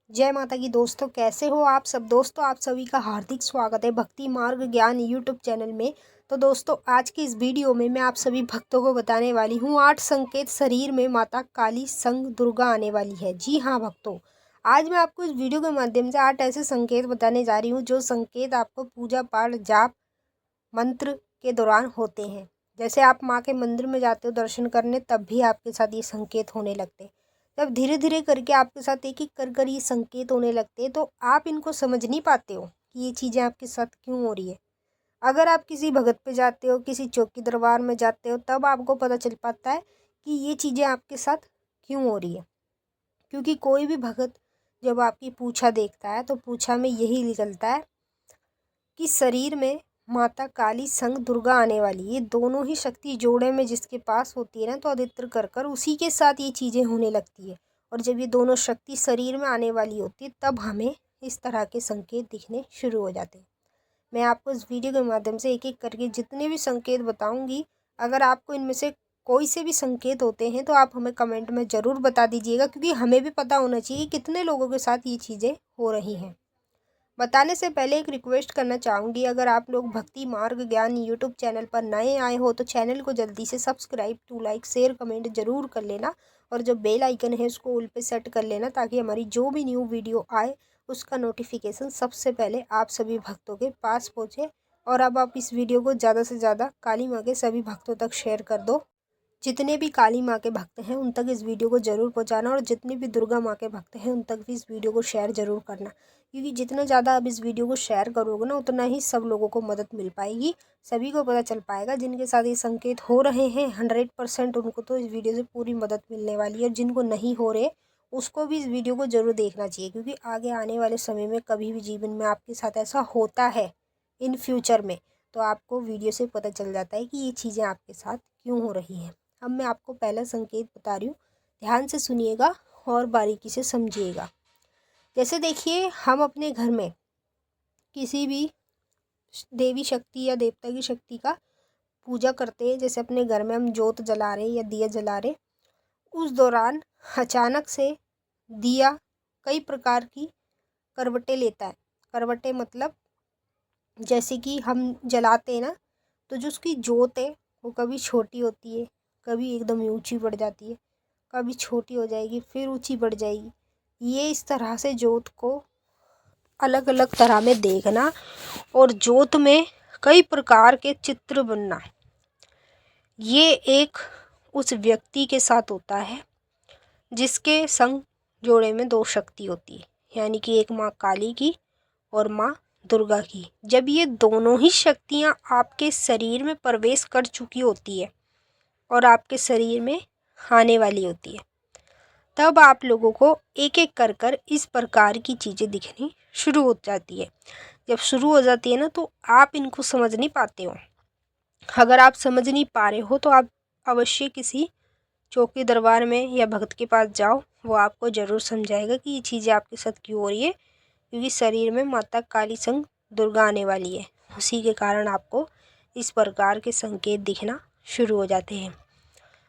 जय माता की दोस्तों, कैसे हो आप सब। दोस्तों, आप सभी का हार्दिक स्वागत है भक्ति मार्ग ज्ञान यूट्यूब चैनल में। तो दोस्तों, आज की इस वीडियो में मैं आप सभी भक्तों को बताने वाली हूँ 8 संकेत शरीर में माता काली संग दुर्गा आने वाली है। जी हाँ भक्तों, आज मैं आपको इस वीडियो के माध्यम से 8 ऐसे संकेत बताने जा रही हूँ जो संकेत आपको पूजा पाठ जाप मंत्र के दौरान होते हैं। जैसे आप माँ के मंदिर में जाते हो दर्शन करने, तब भी आपके साथ ये संकेत होने लगते हैं। जब धीरे धीरे करके आपके साथ एक एक कर ये संकेत होने लगते हैं, तो आप इनको समझ नहीं पाते हो कि ये चीज़ें आपके साथ क्यों हो रही है। अगर आप किसी भगत पे जाते हो, किसी चौकी दरबार में जाते हो, तब आपको पता चल पाता है कि ये चीज़ें आपके साथ क्यों हो रही है। क्योंकि कोई भी भगत जब आपकी पूछा देखता है, तो पूछा में यही निकलता है कि शरीर में माता काली संग दुर्गा आने वाली। ये दोनों ही शक्ति जोड़े में जिसके पास होती है ना, तो अधिकतर कर उसी के साथ ये चीज़ें होने लगती है। और जब ये दोनों शक्ति शरीर में आने वाली होती है, तब हमें इस तरह के संकेत दिखने शुरू हो जाते हैं। मैं आपको इस वीडियो के माध्यम से एक एक करके जितने भी संकेत बताऊंगी, अगर आपको इनमें से कोई से भी संकेत होते हैं तो आप हमें कमेंट में ज़रूर बता दीजिएगा, क्योंकि हमें भी पता होना चाहिए कितने लोगों के साथ ये चीज़ें हो रही हैं। बताने से पहले एक रिक्वेस्ट करना चाहूँगी, अगर आप लोग भक्ति मार्ग ज्ञान यूट्यूब चैनल पर नए आए हो तो चैनल को जल्दी से subscribe to like share comment ज़रूर कर लेना, और जो बेल आइकन है उसको ऑल पे सेट कर लेना, ताकि हमारी जो भी न्यू वीडियो आए उसका नोटिफिकेशन सबसे पहले आप सभी भक्तों के पास पहुँचे। और अब आप इस वीडियो को ज़्यादा से ज़्यादा काली माँ के सभी भक्तों तक शेयर कर दो। जितने भी काली माँ के भक्त हैं उन तक इस वीडियो को ज़रूर पहुंचाना, और जितने भी दुर्गा माँ के भक्त हैं उन तक भी इस वीडियो को शेयर ज़रूर करना। क्योंकि जितना ज़्यादा आप इस वीडियो को शेयर करोगे ना, उतना ही सब लोगों को मदद मिल पाएगी। सभी को पता चल पाएगा जिनके साथ ये संकेत हो रहे हैं 100% उनको तो इस वीडियो से पूरी मदद मिलने वाली है। और जिनको नहीं हो रहे उसको भी इस वीडियो को ज़रूर देखना चाहिए, क्योंकि आगे आने वाले समय में कभी भी जीवन में आपके साथ ऐसा होता है इन फ्यूचर में, तो आपको वीडियो से पता चल जाता है कि ये चीज़ें आपके साथ क्यों हो रही हैं। अब मैं आपको पहला संकेत बता रही हूँ, ध्यान से सुनिएगा और बारीकी से समझिएगा। जैसे देखिए, हम अपने घर में किसी भी देवी शक्ति या देवता की शक्ति का पूजा करते हैं। जैसे अपने घर में हम जोत जला रहे या दिया जला रहे, उस दौरान अचानक से दिया कई प्रकार की करवटें लेता है। करवटें मतलब जैसे कि हम जलाते हैं ना, तो जो उसकी जोत है वो कभी छोटी होती है, कभी एकदम ऊंची बढ़ जाती है, कभी छोटी हो जाएगी फिर ऊंची बढ़ जाएगी। ये इस तरह से जोत को अलग अलग तरह में देखना, और जोत में कई प्रकार के चित्र बनना, ये एक उस व्यक्ति के साथ होता है जिसके संग जोड़े में दो शक्ति होती है, यानी कि एक माँ काली की और माँ दुर्गा की। जब ये दोनों ही शक्तियाँ आपके शरीर में प्रवेश कर चुकी होती है और आपके शरीर में आने वाली होती है, तब आप लोगों को एक एक कर इस प्रकार की चीज़ें दिखनी शुरू हो जाती है। जब शुरू हो जाती है ना, तो आप इनको समझ नहीं पाते हो। अगर आप समझ नहीं पा रहे हो तो आप अवश्य किसी चौकी दरबार में या भक्त के पास जाओ, वो आपको ज़रूर समझाएगा कि ये चीज़ें आपके साथ क्यों हो रही है। क्योंकि शरीर में माता काली संग दुर्गा आने वाली है, उसी के कारण आपको इस प्रकार के संकेत दिखना शुरू हो जाते हैं।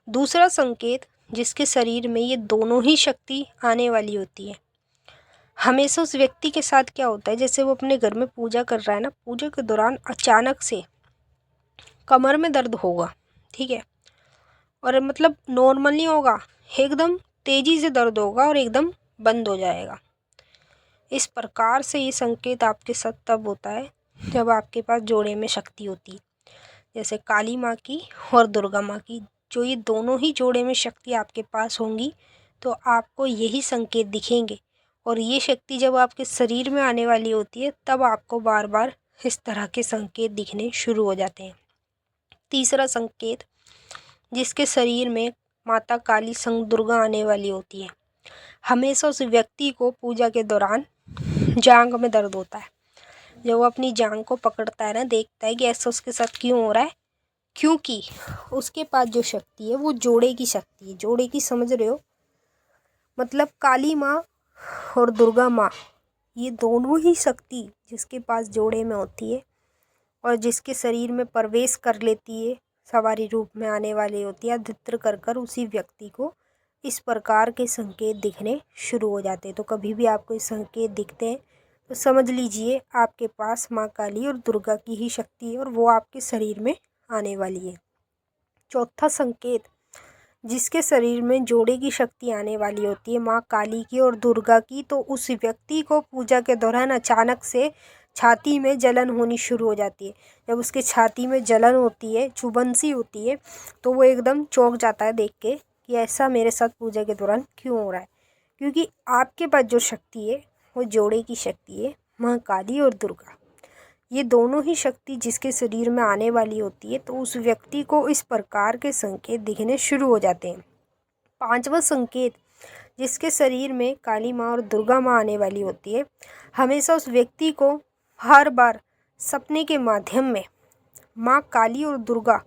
दूसरा संकेत, जिसके शरीर में ये दोनों ही शक्ति आने वाली होती है, हमेशा उस व्यक्ति के साथ क्या होता है, जैसे वो अपने घर में पूजा कर रहा है ना, पूजा के दौरान अचानक से कमर में दर्द होगा, ठीक है, और मतलब नॉर्मल नहीं होगा, एकदम तेज़ी से दर्द होगा और एकदम बंद हो जाएगा। इस प्रकार से ये संकेत आपके साथ तब होता है जब आपके पास जोड़े में शक्ति होती है, जैसे काली माँ की और दुर्गा माँ की। जो ये दोनों ही जोड़े में शक्ति आपके पास होंगी, तो आपको यही संकेत दिखेंगे। और ये शक्ति जब आपके शरीर में आने वाली होती है, तब आपको बार बार इस तरह के संकेत दिखने शुरू हो जाते हैं। तीसरा संकेत, जिसके शरीर में माता काली संग दुर्गा आने वाली होती है, हमेशा उस व्यक्ति को पूजा के दौरान जांघ में दर्द होता है। जब वो अपनी जांघ को पकड़ता है ना, देखता है कि ऐसा उसके साथ क्यों हो रहा है, क्योंकि उसके पास जो शक्ति है वो जोड़े की शक्ति है। जोड़े की समझ रहे हो, मतलब काली माँ और दुर्गा माँ, ये दोनों ही शक्ति जिसके पास जोड़े में होती है और जिसके शरीर में प्रवेश कर लेती है, सवारी रूप में आने वाली होती है, अधित्र कर उसी व्यक्ति को इस प्रकार के संकेत दिखने शुरू हो जाते हैं। तो कभी भी आपको ये संकेत दिखते हैं तो समझ लीजिए आपके पास माँ काली और दुर्गा की ही शक्ति है और वो आपके शरीर में आने वाली है। चौथा संकेत, जिसके शरीर में जोड़े की शक्ति आने वाली होती है माँ काली की और दुर्गा की, तो उस व्यक्ति को पूजा के दौरान अचानक से छाती में जलन होनी शुरू हो जाती है। जब उसके छाती में जलन होती है, चुभन सी होती है, तो वो एकदम चौंक जाता है देख के कि ऐसा मेरे साथ पूजा के दौरान क्यों हो रहा है। क्योंकि आपके पास जो शक्ति है वो जोड़े की शक्ति है, माँ काली और दुर्गा। ये दोनों ही शक्ति जिसके शरीर में आने वाली होती है तो उस व्यक्ति को इस प्रकार के संकेत दिखने शुरू हो जाते हैं। पांचवा संकेत, जिसके शरीर में काली माँ और दुर्गा माँ आने वाली होती है, हमेशा उस व्यक्ति को हर बार सपने के माध्यम में माँ काली और दुर्गा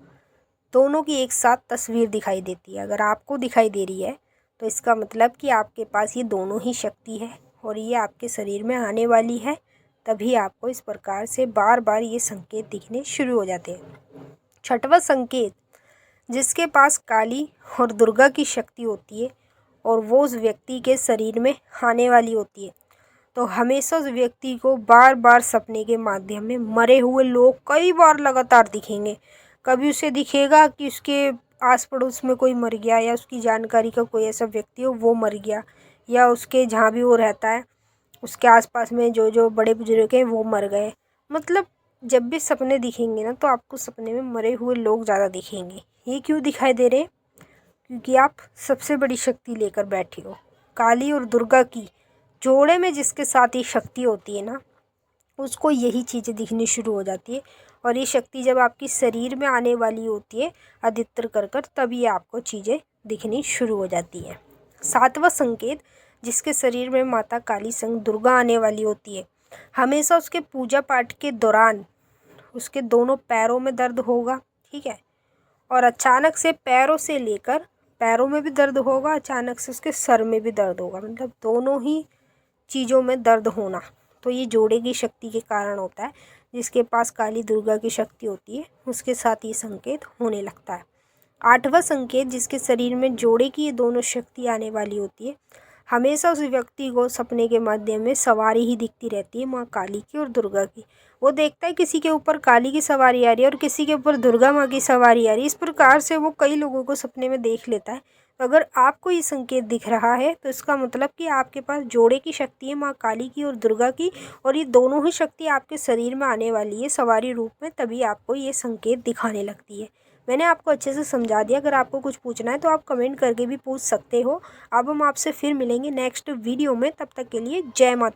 दोनों की एक साथ तस्वीर दिखाई देती है। अगर आपको दिखाई दे रही है तो इसका मतलब कि आपके पास ये दोनों ही शक्ति है और ये आपके शरीर में आने वाली है, तभी आपको इस प्रकार से बार बार ये संकेत दिखने शुरू हो जाते हैं। छठवां संकेत, जिसके पास काली और दुर्गा की शक्ति होती है और वो उस व्यक्ति के शरीर में आने वाली होती है, तो हमेशा उस व्यक्ति को बार बार सपने के माध्यम में मरे हुए लोग कई बार लगातार दिखेंगे। कभी उसे दिखेगा कि उसके आस पड़ोस में कोई मर गया या उसकी जानकारी का कोई ऐसा व्यक्ति हो वो मर गया, या उसके जहाँ भी वो रहता है उसके आसपास में जो जो बड़े बुजुर्ग हैं वो मर गए। मतलब जब भी सपने दिखेंगे ना तो आपको सपने में मरे हुए लोग ज़्यादा दिखेंगे। ये क्यों दिखाई दे रहे हैं? क्योंकि आप सबसे बड़ी शक्ति लेकर बैठे हो। काली और दुर्गा की जोड़े में जिसके साथ ये शक्ति होती है ना, उसको यही चीज़ें दिखनी शुरू हो जाती है। और ये शक्ति जब आपकी शरीर में आने वाली होती है अधिकतर कर तभी आपको चीज़ें दिखनी शुरू हो जाती है। सातवां संकेत, जिसके शरीर में माता काली संग दुर्गा आने वाली होती है, हमेशा उसके पूजा पाठ के दौरान उसके दोनों पैरों में दर्द होगा, ठीक है, और अचानक से पैरों से लेकर पैरों में भी दर्द होगा, अचानक से उसके सर में भी दर्द होगा, मतलब दोनों ही चीज़ों में दर्द होना। तो ये जोड़े की शक्ति के कारण होता है। जिसके पास काली दुर्गा की शक्ति होती है उसके साथ ये संकेत होने लगता है। आठवां संकेत, जिसके शरीर में जोड़े की ये दोनों शक्ति आने वाली होती है, हमेशा उस व्यक्ति को सपने के माध्यम में सवारी ही दिखती रहती है माँ काली की और दुर्गा की। वो देखता है किसी के ऊपर काली की सवारी आ रही है और किसी के ऊपर दुर्गा माँ की सवारी आ रही है। इस प्रकार से वो कई लोगों को सपने में देख लेता है। तो अगर आपको ये संकेत दिख रहा है तो इसका मतलब कि आपके पास जोड़े की शक्ति है माँ काली की और दुर्गा की, और ये दोनों ही शक्ति आपके शरीर में आने वाली है सवारी रूप में, तभी आपको ये संकेत दिखाने लगती है। मैंने आपको अच्छे से समझा दिया। अगर आपको कुछ पूछना है तो आप कमेंट करके भी पूछ सकते हो। अब हम आपसे फिर मिलेंगे नेक्स्ट वीडियो में, तब तक के लिए जय माता।